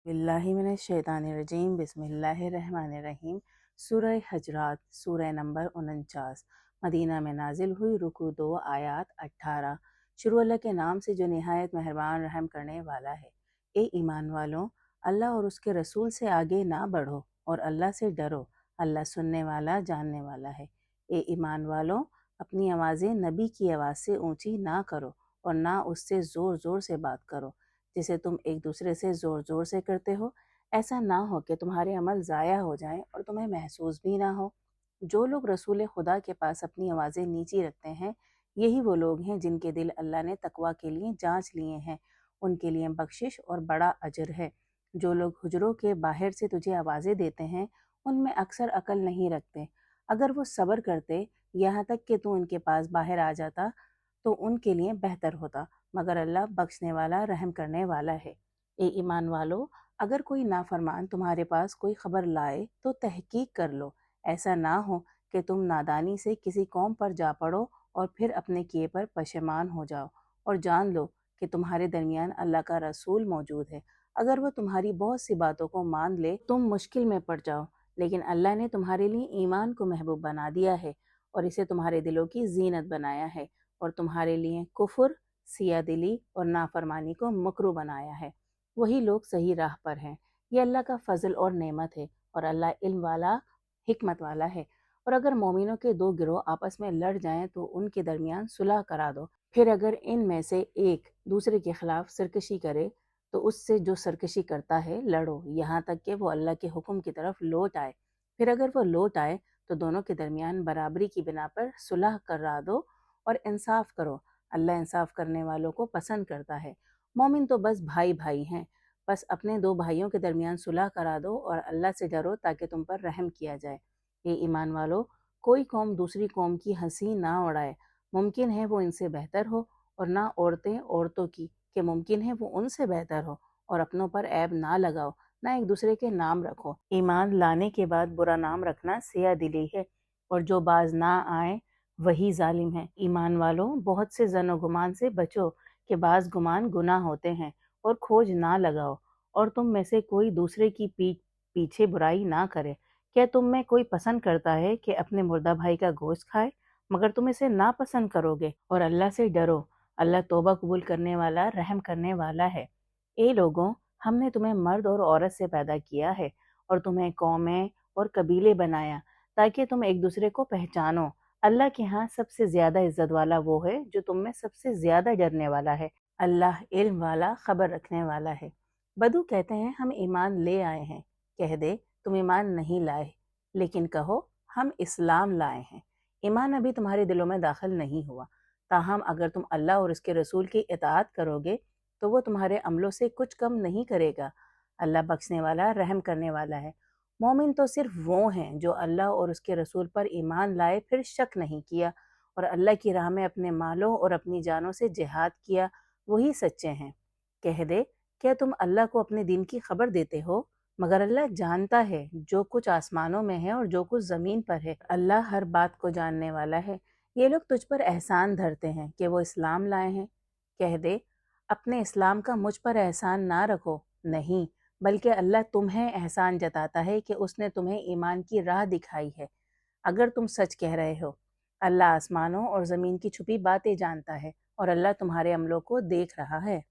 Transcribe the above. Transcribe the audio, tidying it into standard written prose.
बिस्मिल्लाहिमिनश्शैतानिर्रजीम बिस्मिल्लाहिर्रहमानिर्रहीम। सूरह हजरात सूरह नंबर 49 मदीना में नाजिल हुई। रुकू 2 आयात 18। शुरू अल्लाह के नाम से जो निहायत मेहरबान रहम करने वाला है। ए ईमान वालों, अल्लाह और उसके रसूल से आगे ना बढ़ो और अल्लाह से डरो। अल्लाह सुनने वाला जानने वाला है। ए ईमान वालों, अपनी आवाज़ें नबी की आवाज़ से ऊंची ना करो और ना उससे ज़ोर ज़ोर से बात करो जिसे तुम एक दूसरे से ज़ोर ज़ोर से करते हो। ऐसा ना हो कि तुम्हारे अमल ज़ाया हो जाएं और तुम्हें महसूस भी ना हो। जो लोग रसूल खुदा के पास अपनी आवाज़ें नीची रखते हैं, यही वो लोग हैं जिनके दिल अल्लाह ने तकवा के लिए जांच लिए हैं। उनके लिए बख्शिश और बड़ा अजर है। जो लोग हुजरों के बाहर से तुझे आवाज़ें देते हैं, उनमें अक्सर अकल नहीं रखते। अगर वो सब्र करते यहाँ तक कि तू उनके पास बाहर आ जाता तो उनके लिए बेहतर होता, मगर अल्लाह बख्शने वाला रहम करने वाला है। ए ईमान वालो, अगर कोई नाफरमान तुम्हारे पास कोई खबर लाए तो तहकीक कर लो। ऐसा ना हो कि तुम नादानी से किसी कौम पर जा पड़ो और फिर अपने किए पर पशेमान हो जाओ। और जान लो कि तुम्हारे दरमियान अल्लाह का रसूल मौजूद है। अगर वो तुम्हारी बहुत सी बातों को मान ले तुम मुश्किल में पड़ जाओ, लेकिन अल्लाह ने तुम्हारे लिए ईमान को महबूब बना दिया है और इसे तुम्हारे दिलों की जीनत बनाया है और तुम्हारे लिए कुफ्र, सिया दिली और नाफरमानी को मकरू बनाया है। वही लोग सही राह पर हैं। ये अल्लाह का फजल और नेमत है और अल्लाह इल्म वाला, हिकमत वाला है। और अगर मोमिनों के दो गिरोह आपस में लड़ जाएं तो उनके दरमियान सुलह करा दो। फिर अगर इनमें से एक दूसरे के खिलाफ सरकशी करे तो उससे जो सरकशी करता है लड़ो, यहाँ तक कि वो अल्लाह के हुक्म की तरफ लौट आए। फिर अगर वो लौट आए तो दोनों के दरमियान बराबरी की बिना पर सुलह करा दो और इंसाफ करो। अल्लाह इंसाफ करने वालों को पसंद करता है। मोमिन तो बस भाई भाई हैं, बस अपने दो भाइयों के दरमियान सुलह करा दो और अल्लाह से डरो ताकि तुम पर रहम किया जाए। ये ईमान वालों, कोई कौम दूसरी कौम की हंसी ना उड़ाए। मुमकिन है वो इनसे बेहतर हो, और ना औरतें औरतों की कि मुमकिन है वो उनसे बेहतर हो। और अपनों पर ऐब ना लगाओ, ना एक दूसरे के नाम रखो। ईमान लाने के बाद बुरा नाम रखना सिया दिली है, और जो बाज ना आए वही जालिम है। ईमान वालों, बहुत से ज़न गुमान से बचो कि बाज गुमान गुनाह होते हैं, और खोज ना लगाओ और तुम में से कोई दूसरे की पीछे बुराई ना करे। क्या तुम में कोई पसंद करता है कि अपने मुर्दा भाई का गोश्त खाए? मगर तुम इसे ना पसंद करोगे। और अल्लाह से डरो, अल्लाह तौबा कबूल करने वाला, रहम करने वाला है। ए लोगों, हमने तुम्हें मर्द और औरत से पैदा किया है और तुम्हें कौमें और कबीले बनाया ताकि तुम एक दूसरे को पहचानो। अल्लाह के यहाँ सबसे ज्यादा इज्जत वाला वो है जो तुम में सबसे ज्यादा डरने वाला है। अल्लाह इल्म वाला, खबर रखने वाला है। बदू कहते हैं हम ईमान ले आए हैं। कह दे तुम ईमान नहीं लाए, लेकिन कहो हम इस्लाम लाए हैं। ईमान अभी तुम्हारे दिलों में दाखिल नहीं हुआ, ताहम अगर तुम अल्लाह और उसके रसूल की इताअत करोगे तो वो तुम्हारे अमलों से कुछ कम नहीं करेगा। अल्लाह बख्शने वाला, रहम करने वाला है। मोमिन तो सिर्फ वो हैं जो अल्लाह और उसके रसूल पर ईमान लाए फिर शक नहीं किया और अल्लाह की राह में अपने मालों और अपनी जानों से जिहाद किया, वही सच्चे हैं। कह दे, क्या तुम अल्लाह को अपने दिन की खबर देते हो? मगर अल्लाह जानता है जो कुछ आसमानों में है और जो कुछ ज़मीन पर है। अल्लाह हर बात को जानने वाला है। ये लोग तुझ पर एहसान धरते हैं कि वो इस्लाम लाए हैं। कह दे, अपने इस्लाम का मुझ पर एहसान ना रखो। नहीं, बल्कि अल्लाह तुम्हें एहसान जताता है कि उसने तुम्हें ईमान की राह दिखाई है। अगर तुम सच कह रहे हो। अल्लाह आसमानों और ज़मीन की छुपी बातें जानता है और अल्लाह तुम्हारे अमलों को देख रहा है।